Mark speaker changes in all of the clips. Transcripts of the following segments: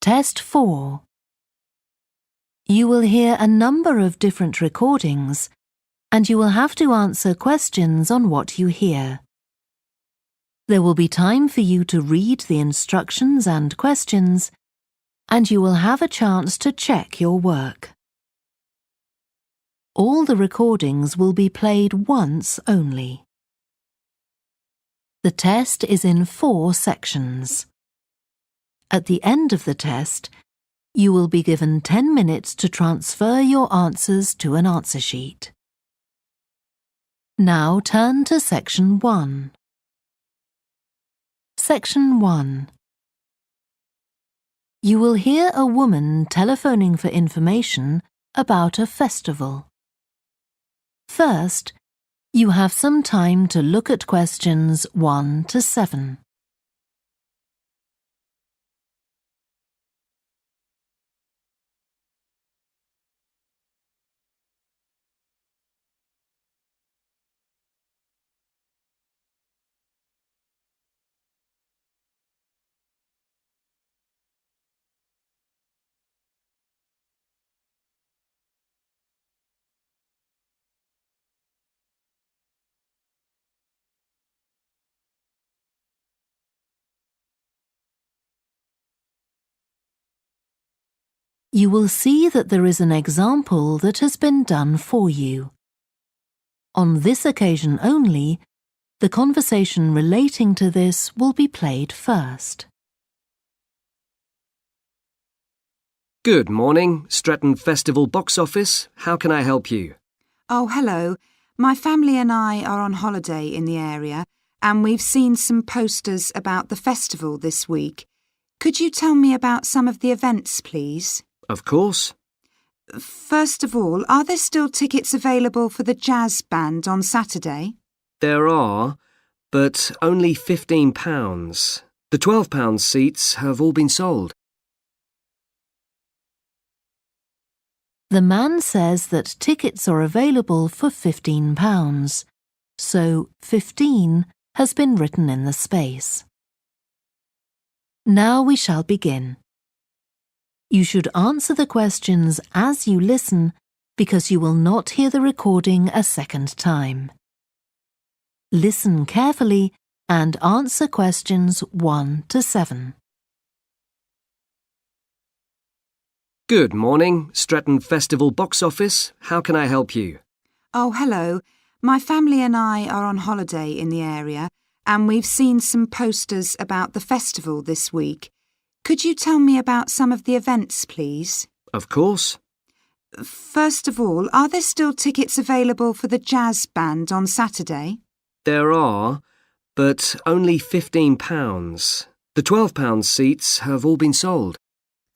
Speaker 1: Test 4. You will hear a number of different recordings, and you will have to answer questions on what you hear. There will be time for you to read the instructions and questions, and you will have a chance to check your work. All the recordings will be played once only. The test is in 4 sections. At the end of the test, you will be given 10 minutes to transfer your answers to an answer sheet. Now turn to Section 1. Section 1. You will hear a woman telephoning for information about a festival. First, you have some time to look at questions 1 to 7. You will see that there is an example that has been done for you. On this occasion only, the conversation relating to this will be played first.
Speaker 2: Good morning, Stretton Festival box office. How can I help you?
Speaker 3: Oh, hello. My family and I are on holiday in the area, and we've seen some posters about the festival this week. Could you tell me about some of the events, please?
Speaker 2: Of course.
Speaker 3: First of all, are there still tickets available for the jazz band on Saturday?
Speaker 2: There are, but only £15. The £12 seats have all been sold.
Speaker 1: The man says that tickets are available for £15, so 15 has been written in the space. Now we shall begin. You should answer the questions as you listen because you will not hear the recording a second time. Listen carefully and answer questions 1 to 7.
Speaker 2: Good morning, Stretton Festival box office. How can I help you?
Speaker 3: Oh, hello. My family and I are on holiday in the area, and we've seen some posters about the festival this week. Could you tell me about some of the events, please?
Speaker 2: Of course.
Speaker 3: First of all, are there still tickets available for the jazz band on Saturday?
Speaker 2: There are, but only £15. The £12 seats have all been sold.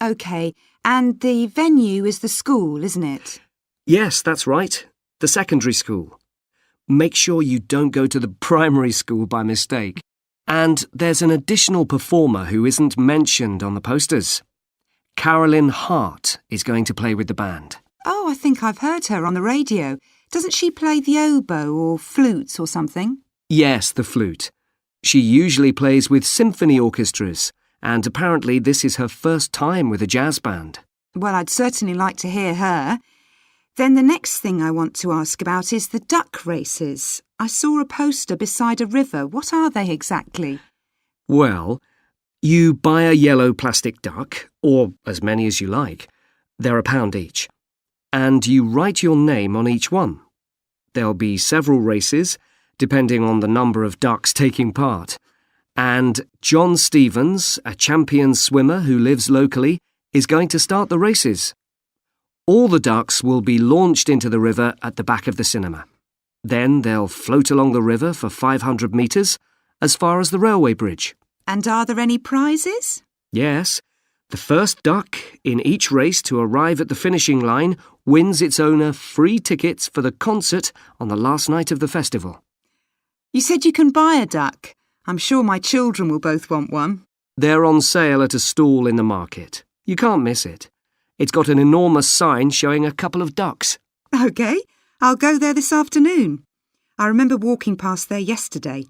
Speaker 3: OK, and the venue is the school, isn't it?
Speaker 2: Yes, that's right. The secondary school. Make sure you don't go to the primary school by mistake. And there's an additional performer who isn't mentioned on the posters. Carolyn Hart is going to play with the band.
Speaker 3: Oh, I think I've heard her on the radio. Doesn't she play the oboe or flute or something?
Speaker 2: Yes, the flute. She usually plays with symphony orchestras, and apparently this is her first time with a jazz band.
Speaker 3: Well, I'd certainly like to hear her. Then the next thing I want to ask about is the duck races. I saw a poster beside a river. What are they exactly?
Speaker 2: Well, you buy a yellow plastic duck, or as many as you like. They're £1 each. And you write your name on each one. There'll be several races, depending on the number of ducks taking part. And John Stevens, a champion swimmer who lives locally, is going to start the races. All the ducks will be launched into the river at the back of the cinema. Then they'll float along the river for 500 metres, as far as the railway bridge.
Speaker 3: And are there any prizes?
Speaker 2: Yes. The first duck in each race to arrive at the finishing line wins its owner free tickets for the concert on the last night of the festival.
Speaker 3: You said you can buy a duck. I'm sure my children will both want one.
Speaker 2: They're on sale at a stall in the market. You can't miss it. It's got an enormous sign showing a couple of ducks.
Speaker 3: OK, I'll go there this afternoon. I remember walking past there yesterday.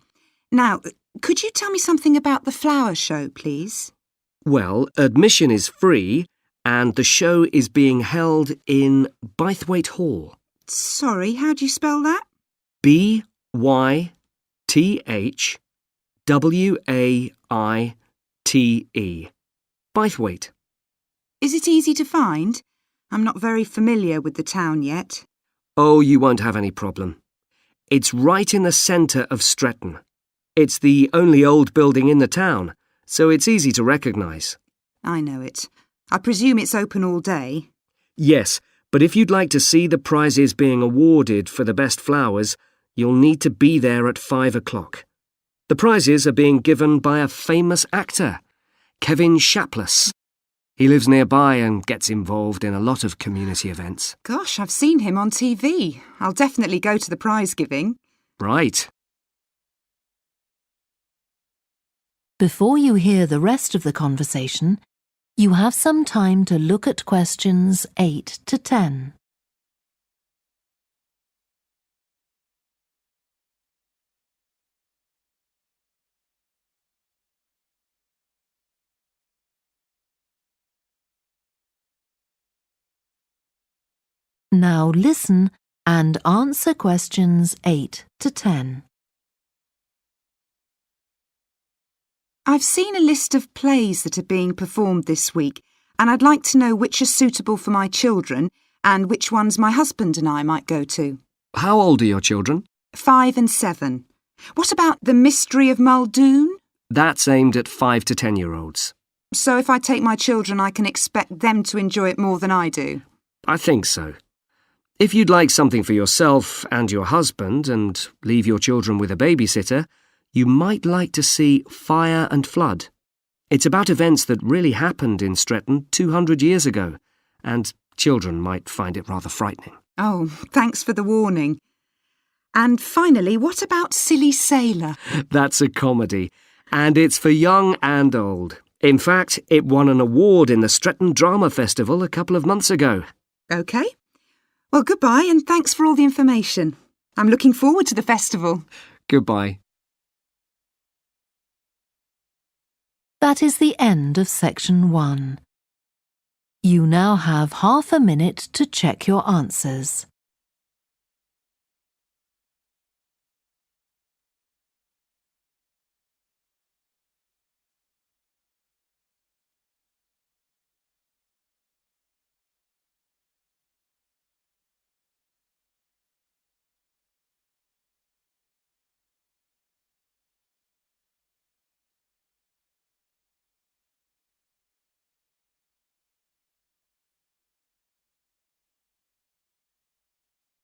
Speaker 3: Now, could you tell me something about the flower show, please?
Speaker 2: Well, admission is free and the show is being held in Bythwaite Hall.
Speaker 3: Sorry, how do you spell that?
Speaker 2: Bythwaite. Bythwaite.
Speaker 3: Is it easy to find? I'm not very familiar with the town yet.
Speaker 2: Oh, you won't have any problem. It's right in the centre of Stretton. It's the only old building in the town, so it's easy to recognise.
Speaker 3: I know it. I presume it's open all day.
Speaker 2: Yes, but if you'd like to see the prizes being awarded for the best flowers, you'll need to be there at 5 o'clock. The prizes are being given by a famous actor, Kevin Shapless. He lives nearby and gets involved in a lot of community events.
Speaker 3: Gosh, I've seen him on TV. I'll definitely go to the prize giving.
Speaker 2: Right.
Speaker 1: Before you hear the rest of the conversation, you have some time to look at questions 8 to 10. Now listen and answer questions 8 to 10.
Speaker 3: I've seen a list of plays that are being performed this week, and I'd like to know which are suitable for my children and which ones my husband and I might go to.
Speaker 2: How old are your children?
Speaker 3: 5 and 7. What about The Mystery of Muldoon?
Speaker 2: That's aimed at 5 to 10-year-olds.
Speaker 3: So if I take my children, I can expect them to enjoy it more than I do?
Speaker 2: I think so. If you'd like something for yourself and your husband and leave your children with a babysitter, you might like to see Fire and Flood. It's about events that really happened in Stretton 200 years ago, and children might find it rather frightening.
Speaker 3: Oh, thanks for the warning. And finally, what about Silly Sailor?
Speaker 2: That's a comedy, and it's for young and old. In fact, it won an award in the Stretton Drama Festival a couple of months ago.
Speaker 3: OK. Well, goodbye and thanks for all the information. I'm looking forward to the festival.
Speaker 2: Goodbye.
Speaker 1: That is the end of section 1. You now have half a minute to check your answers.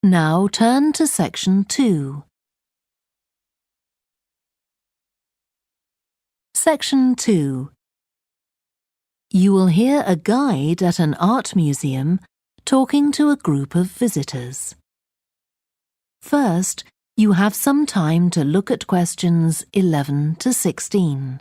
Speaker 1: Now turn to section 2. Section 2. You will hear a guide at an art museum talking to a group of visitors. First, you have some time to look at questions 11 to 16.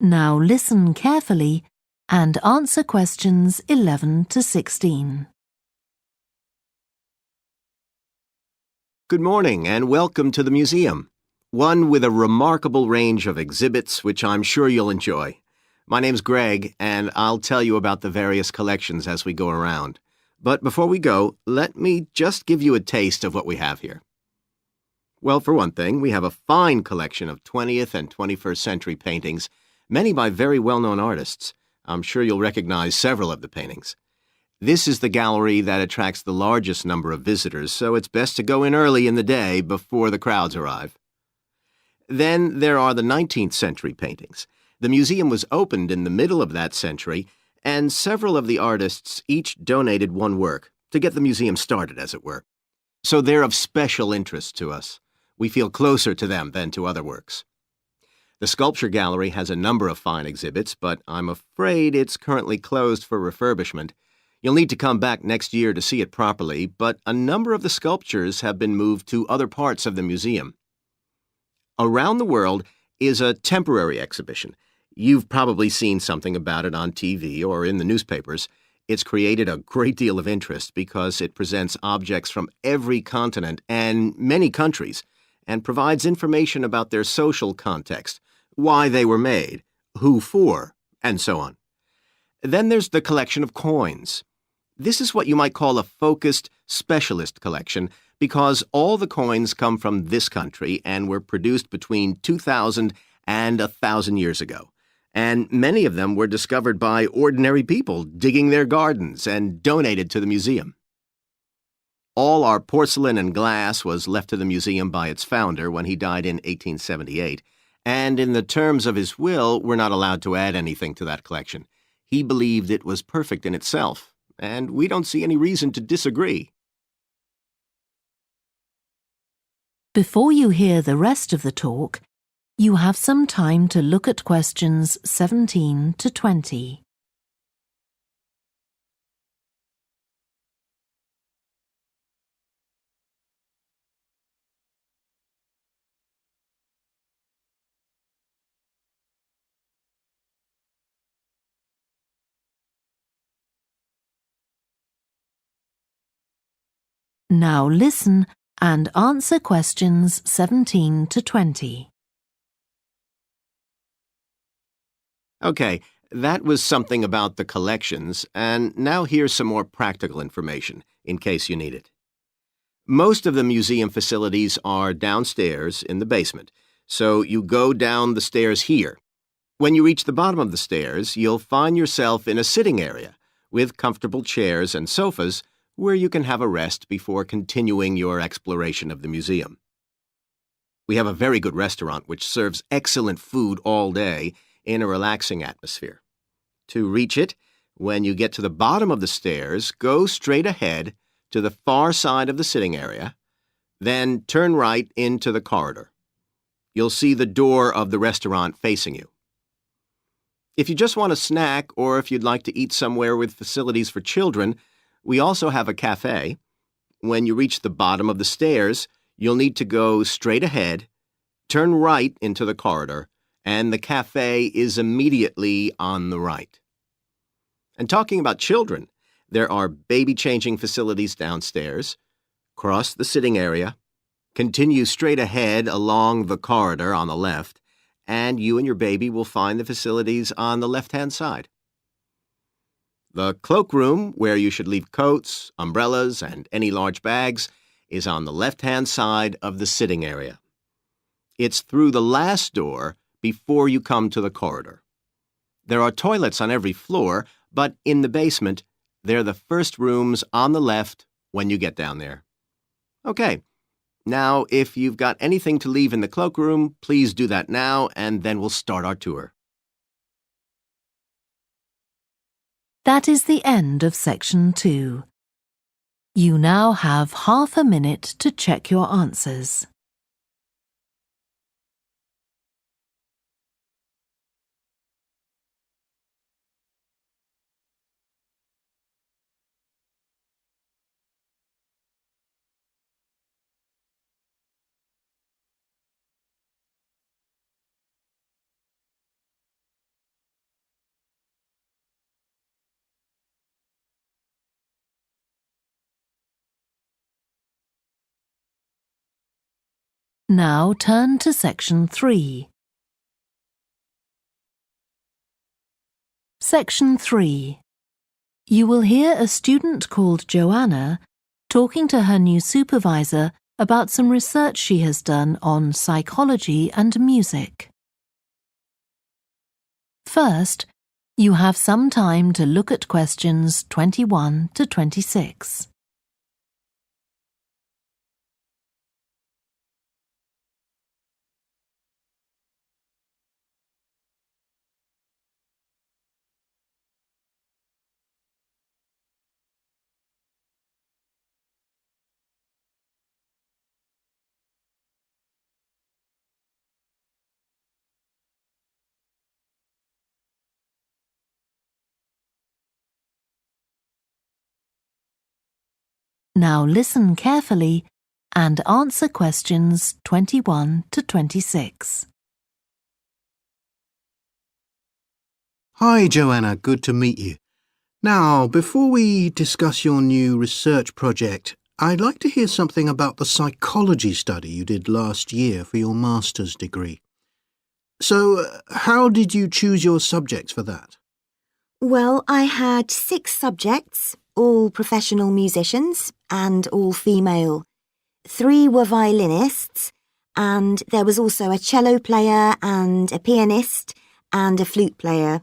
Speaker 1: Now listen carefully and answer questions 11 to 16.
Speaker 4: Good morning and welcome to the museum, one with a remarkable range of exhibits which I'm sure you'll enjoy. My name's Greg and I'll tell you about the various collections as we go around. But before we go, let me just give you a taste of what we have here. Well, for one thing, we have a fine collection of 20th and 21st century paintings, many by very well-known artists. I'm sure you'll recognize several of the paintings. This is the gallery that attracts the largest number of visitors, so it's best to go in early in the day before the crowds arrive. Then there are the 19th century paintings. The museum was opened in the middle of that century, and several of the artists each donated one work to get the museum started, as it were. So they're of special interest to us. We feel closer to them than to other works. The sculpture gallery has a number of fine exhibits, but I'm afraid it's currently closed for refurbishment. You'll need to come back next year to see it properly, but a number of the sculptures have been moved to other parts of the museum. Around the World is a temporary exhibition. You've probably seen something about it on TV or in the newspapers. It's created a great deal of interest because it presents objects from every continent and many countries and provides information about their social context, why they were made, who for, and so on. Then there's the collection of coins. This is what you might call a focused specialist collection because all the coins come from this country and were produced between 2,000 and 1,000 years ago. And many of them were discovered by ordinary people digging their gardens and donated to the museum. All our porcelain and glass was left to the museum by its founder when he died in 1878, and in the terms of his will, we're not allowed to add anything to that collection. He believed it was perfect in itself, and we don't see any reason to disagree.
Speaker 1: Before you hear the rest of the talk, you have some time to look at questions 17 to 20. Now listen and answer questions 17 to 20.
Speaker 4: Okay, that was something about the collections, and now here's some more practical information, in case you need it. Most of the museum facilities are downstairs in the basement, so you go down the stairs here. When you reach the bottom of the stairs, you'll find yourself in a sitting area with comfortable chairs and sofas where you can have a rest before continuing your exploration of the museum. We have a very good restaurant which serves excellent food all day in a relaxing atmosphere. To reach it, when you get to the bottom of the stairs, go straight ahead to the far side of the sitting area, then turn right into the corridor. You'll see the door of the restaurant facing you. If you just want a snack or if you'd like to eat somewhere with facilities for children, we also have a cafe. When you reach the bottom of the stairs, you'll need to go straight ahead, turn right into the corridor, and the cafe is immediately on the right. And talking about children, there are baby-changing facilities downstairs. Cross the sitting area, continue straight ahead along the corridor on the left, and you and your baby will find the facilities on the left-hand side. The cloakroom, where you should leave coats, umbrellas, and any large bags, is on the left-hand side of the sitting area. It's through the last door before you come to the corridor. There are toilets on every floor, but in the basement, they're the first rooms on the left when you get down there. Okay, now if you've got anything to leave in the cloakroom, please do that now, and then we'll start our tour.
Speaker 1: That is the end of section 2. You now have half a minute to check your answers. Now turn to section 3. Section 3. You will hear a student called Joanna talking to her new supervisor about some research she has done on psychology and music. First, you have some time to look at questions 21 to 26. Now listen carefully and answer questions 21 to 26.
Speaker 5: Hi, Joanna. Good to meet you. Now, before we discuss your new research project, I'd like to hear something about the psychology study you did last year for your master's degree. So, how did you choose your subjects for that?
Speaker 6: Well, I had 6 subjects, all professional musicians and all female. 3 were violinists, and there was also a cello player and a pianist and a flute player.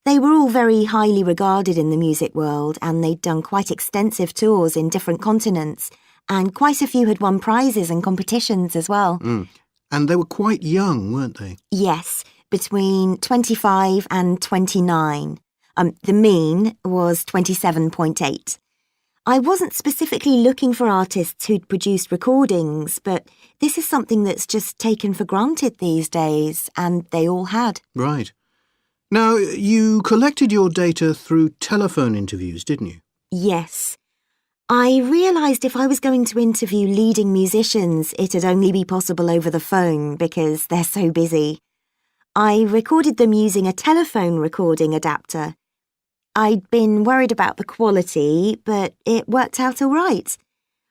Speaker 6: They were all very highly regarded in the music world, and they'd done quite extensive tours in different continents, and quite a few had won prizes and competitions as well.
Speaker 5: And they were quite young, weren't they?
Speaker 6: Yes, between 25 and 29. The mean was 27.8. I wasn't specifically looking for artists who'd produced recordings, but this is something that's just taken for granted these days, and they all had.
Speaker 5: Right. Now, you collected your data through telephone interviews, didn't you?
Speaker 6: Yes. I realised if I was going to interview leading musicians, it'd only be possible over the phone because they're so busy. I recorded them using a telephone recording adapter. I'd been worried about the quality, but it worked out all right.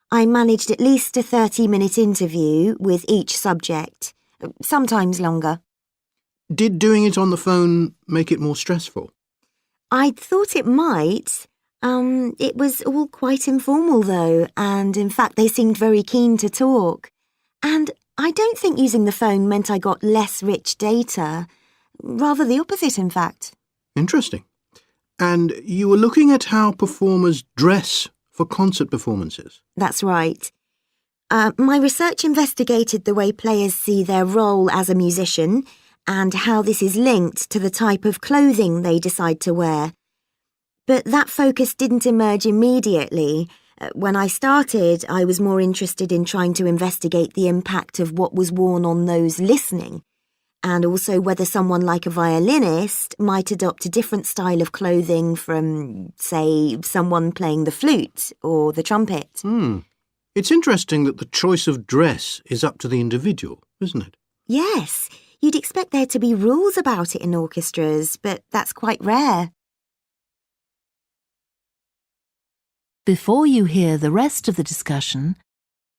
Speaker 6: I managed at least a 30-minute interview with each subject, sometimes longer.
Speaker 5: Did doing it on the phone make it more stressful?
Speaker 6: I'd thought it might. It was all quite informal, though, and in fact they seemed very keen to talk. And I don't think using the phone meant I got less rich data. Rather the opposite, in fact.
Speaker 5: Interesting. And you were looking at how performers dress for concert performances?
Speaker 6: That's right. My research investigated the way players see their role as a musician and how this is linked to the type of clothing they decide to wear. But that focus didn't emerge immediately. When I started, I was more interested in trying to investigate the impact of what was worn on those listening, and also whether someone like a violinist might adopt a different style of clothing from, say, someone playing the flute or the trumpet.
Speaker 5: It's interesting that the choice of dress is up to the individual, isn't it?
Speaker 6: Yes, you'd expect there to be rules about it in orchestras, but that's quite rare.
Speaker 1: Before you hear the rest of the discussion,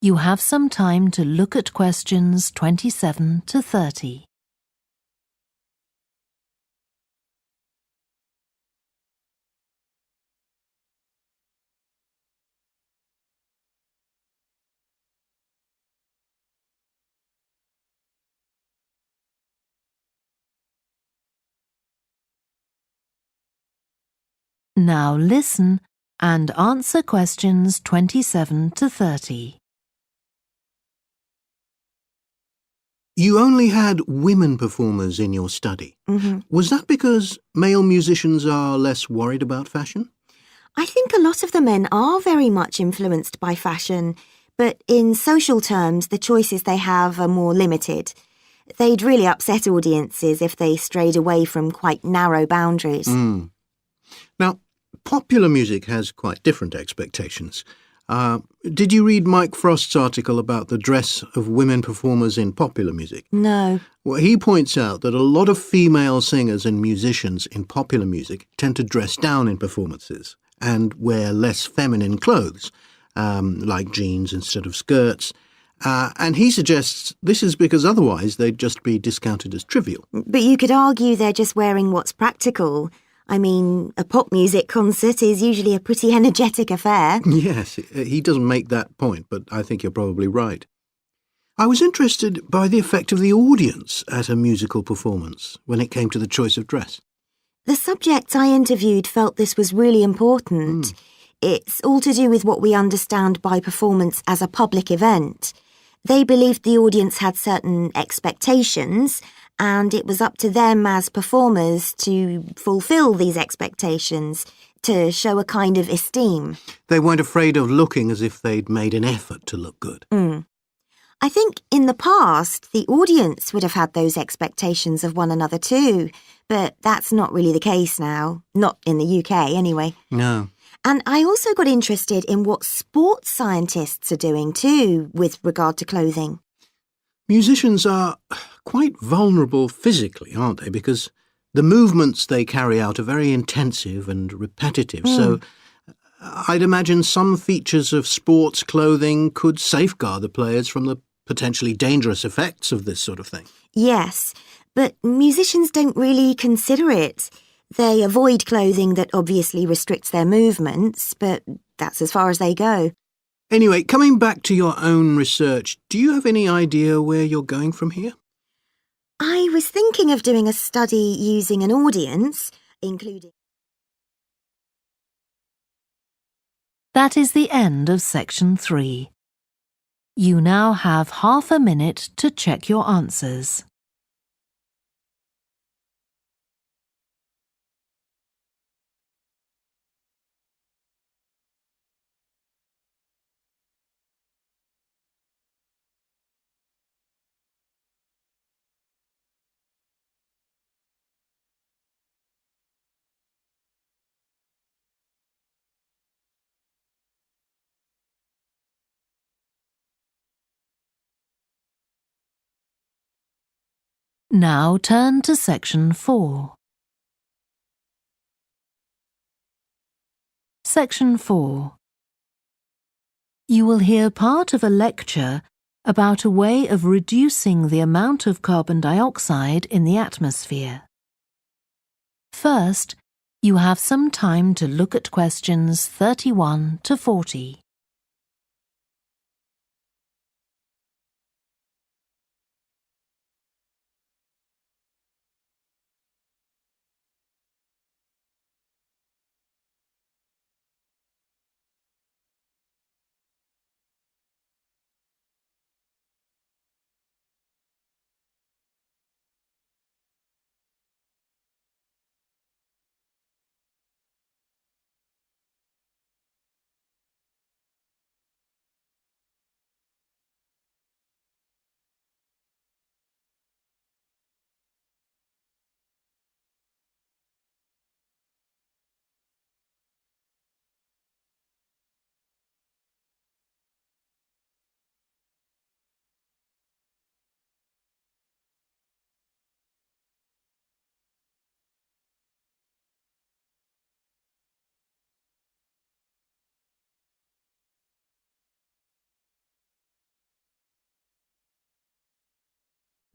Speaker 1: you have some time to look at questions 27 to 30. Now listen and answer questions 27 to 30.
Speaker 5: You only had women performers in your study. Was that because male musicians are less worried about fashion?
Speaker 6: I think a lot of the men are very much influenced by fashion, but in social terms, the choices they have are more limited. They'd really upset audiences if they strayed away from quite narrow boundaries.
Speaker 5: Now, popular music has quite different expectations. Did you read Mike Frost's article about the dress of women performers in popular music?
Speaker 6: No.
Speaker 5: Well, he points out that a lot of female singers and musicians in popular music tend to dress down in performances and wear less feminine clothes, like jeans instead of skirts. And he suggests this is because otherwise they'd just be discounted as trivial.
Speaker 6: But you could argue they're just wearing what's practical. I mean, a pop music concert is usually a pretty energetic affair.
Speaker 5: Yes, he doesn't make that point, but I think you're probably right. I was interested by the effect of the audience at a musical performance when it came to the choice of dress.
Speaker 6: The subjects I interviewed felt this was really important. It's all to do with what we understand by performance as a public event. They believed the audience had certain expectations, and it was up to them as performers to fulfil these expectations, to show a kind of esteem.
Speaker 5: They weren't afraid of looking as if they'd made an effort to look good.
Speaker 6: I think in the past, the audience would have had those expectations of one another too, but that's not really the case now. Not in the UK, anyway.
Speaker 5: No.
Speaker 6: And I also got interested in what sports scientists are doing too with regard to clothing.
Speaker 5: Musicians are quite vulnerable physically, aren't they? Because the movements they carry out are very intensive and repetitive. So I'd imagine some features of sports clothing could safeguard the players from the potentially dangerous effects of this sort of thing.
Speaker 6: Yes, but musicians don't really consider it. They avoid clothing that obviously restricts their movements, but that's as far as they go.
Speaker 5: Anyway, coming back to your own research, do you have any idea where you're going from here?
Speaker 6: I was thinking of doing a study using an audience, including...
Speaker 1: That is the end of section 3. You now have half a minute to check your answers. Now turn to section 4. Section 4. You will hear part of a lecture about a way of reducing the amount of carbon dioxide in the atmosphere. First, you have some time to look at questions 31 to 40.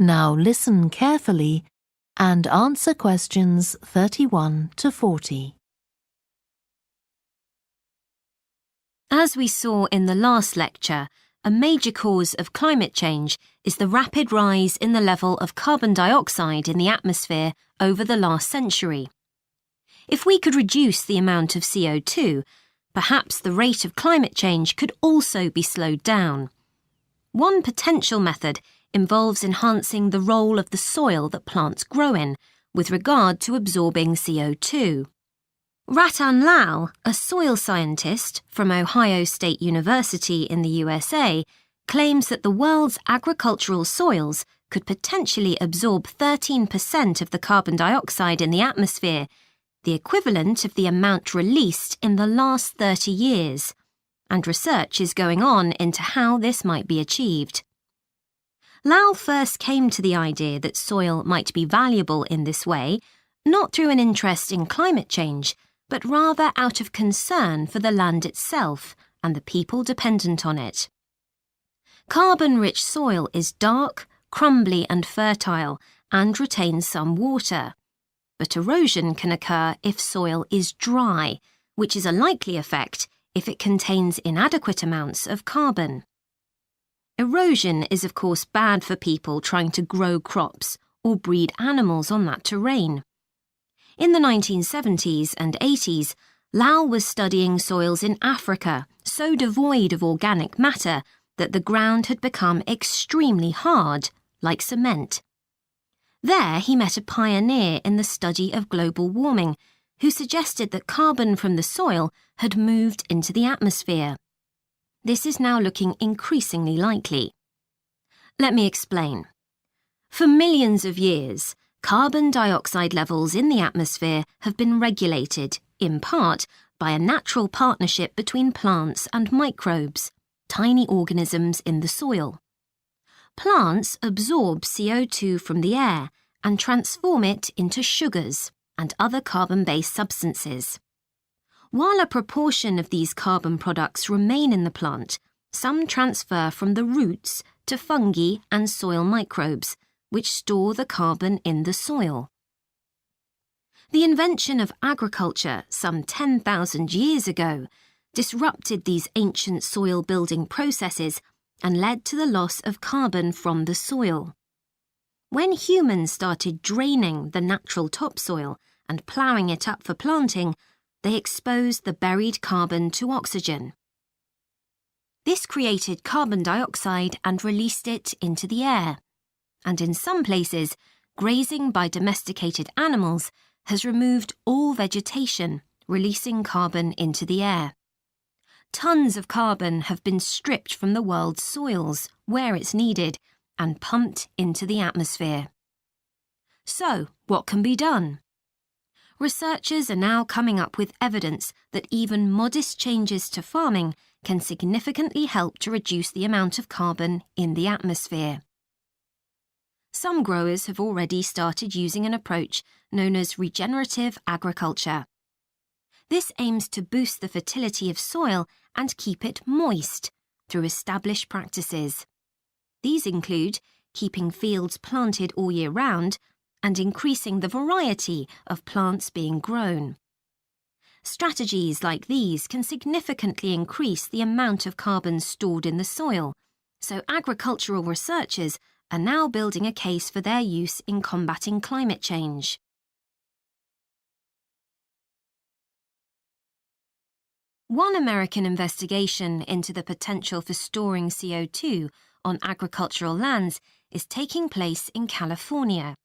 Speaker 1: Now listen carefully and answer questions 31 to 40.
Speaker 7: As we saw in the last lecture, a major cause of climate change is the rapid rise in the level of carbon dioxide in the atmosphere over the last century. If we could reduce the amount of CO2, perhaps the rate of climate change could also be slowed down. One potential method involves enhancing the role of the soil that plants grow in with regard to absorbing CO2. Ratan Lal, a soil scientist from Ohio State University in the USA, claims that the world's agricultural soils could potentially absorb 13% of the carbon dioxide in the atmosphere, the equivalent of the amount released in the last 30 years, and research is going on into how this might be achieved. Lal first came to the idea that soil might be valuable in this way, not through an interest in climate change, but rather out of concern for the land itself and the people dependent on it. Carbon-rich soil is dark, crumbly and fertile and retains some water. But erosion can occur if soil is dry, which is a likely effect if it contains inadequate amounts of carbon. Erosion is of course bad for people trying to grow crops or breed animals on that terrain. In the 1970s and 80s, Lal was studying soils in Africa so devoid of organic matter that the ground had become extremely hard, like cement. There he met a pioneer in the study of global warming who suggested that carbon from the soil had moved into the atmosphere. This is now looking increasingly likely. Let me explain. For millions of years, carbon dioxide levels in the atmosphere have been regulated, in part, by a natural partnership between plants and microbes, tiny organisms in the soil. Plants absorb CO2 from the air and transform it into sugars and other carbon-based substances. While a proportion of these carbon products remain in the plant, some transfer from the roots to fungi and soil microbes, which store the carbon in the soil. The invention of agriculture some 10,000 years ago disrupted these ancient soil-building processes and led to the loss of carbon from the soil. When humans started draining the natural topsoil and ploughing it up for planting, they exposed the buried carbon to oxygen. This created carbon dioxide and released it into the air. And in some places, grazing by domesticated animals has removed all vegetation, releasing carbon into the air. Tons of carbon have been stripped from the world's soils, where it's needed, and pumped into the atmosphere. So, what can be done? Researchers are now coming up with evidence that even modest changes to farming can significantly help to reduce the amount of carbon in the atmosphere. Some growers have already started using an approach known as regenerative agriculture. This aims to boost the fertility of soil and keep it moist through established practices. These include keeping fields planted all year round and increasing the variety of plants being grown. Strategies like these can significantly increase the amount of carbon stored in the soil, so agricultural researchers are now building a case for their use in combating climate change. One American investigation into the potential for storing CO2 on agricultural lands is taking place in California.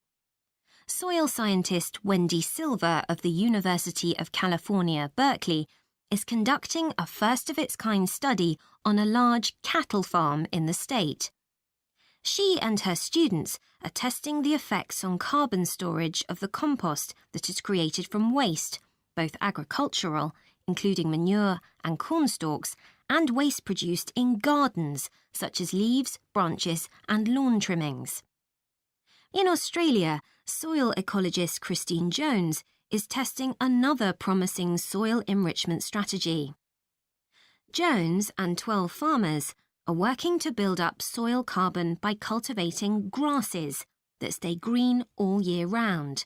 Speaker 7: Soil scientist Wendy Silver of the University of California, Berkeley, is conducting a first-of-its-kind study on a large cattle farm in the state. She and her students are testing the effects on carbon storage of the compost that is created from waste, both agricultural, including manure and corn stalks, and waste produced in gardens, such as leaves, branches, and lawn trimmings. In Australia, soil ecologist Christine Jones is testing another promising soil enrichment strategy. Jones and 12 farmers are working to build up soil carbon by cultivating grasses that stay green all year round.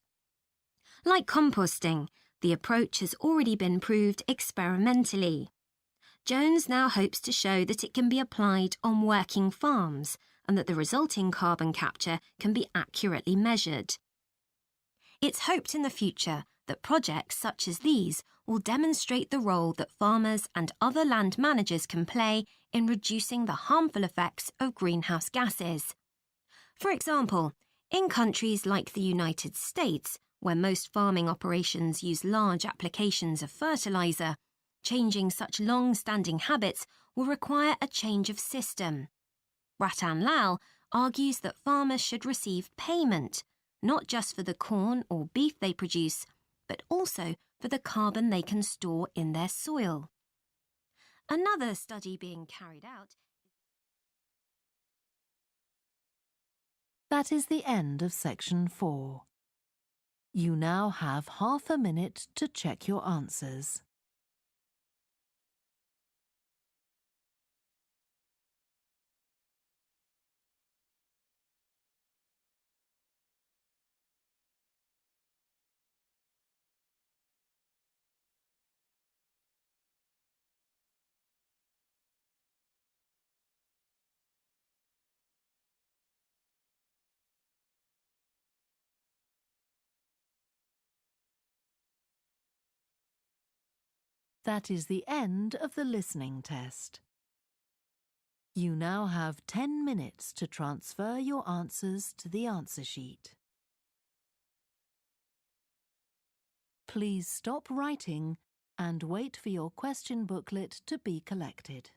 Speaker 7: Like composting, the approach has already been proved experimentally. Jones now hopes to show that it can be applied on working farms and that the resulting carbon capture can be accurately measured. It's hoped in the future that projects such as these will demonstrate the role that farmers and other land managers can play in reducing the harmful effects of greenhouse gases. For example, in countries like the United States, where most farming operations use large applications of fertilizer, changing such long-standing habits will require a change of system. Ratan Lal argues that farmers should receive payment, not just for the corn or beef they produce, but also for the carbon they can store in their soil. Another study being carried out.
Speaker 1: That is the end of section 4. You now have half a minute to check your answers. That is the end of the listening test. You now have 10 minutes to transfer your answers to the answer sheet. Please stop writing and wait for your question booklet to be collected.